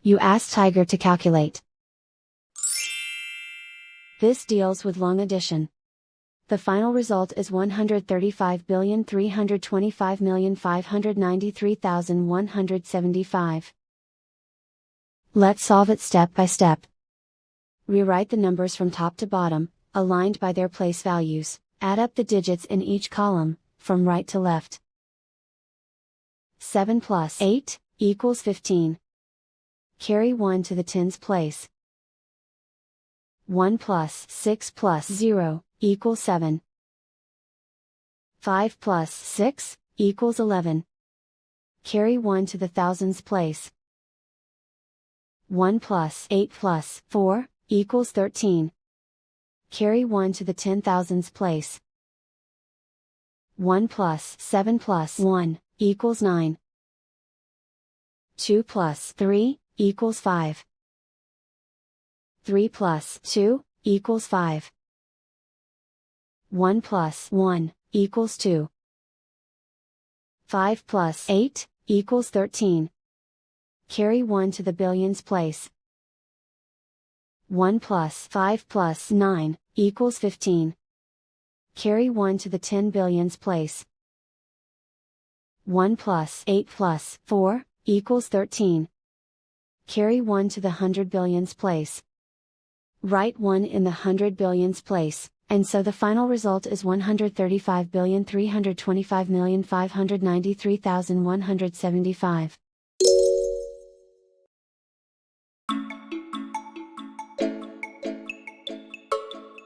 you ask Tiger to calculate. This deals with long addition. The final result is 135,325,593,175. Let's solve it step by step. Rewrite the numbers from top to bottom, aligned by their place values, add up the digits in each column, from right to left. 7 plus 8 equals 15. Carry 1 to the tens place. 1 plus 6 plus 0 equals 7. 5 plus 6 equals 11. Carry 1 to the thousands place. 1 plus 8 plus 4 equals 13. Carry 1 to the 10,000s place. 1 plus 7 plus 1 equals 9. 2 plus 3 equals 5. 3 plus 2 equals 5. 1 plus 1 equals 2. 5 plus 8 equals 13. Carry 1 to the billions place. 1 plus 5 plus 9 equals 15. Carry 1 to the 10 billions place. 1 plus 8 plus 4 equals 13. Carry 1 to the 100 billions place. Write 1 in the 100 billions place, and so the final result is 135,325,593,175.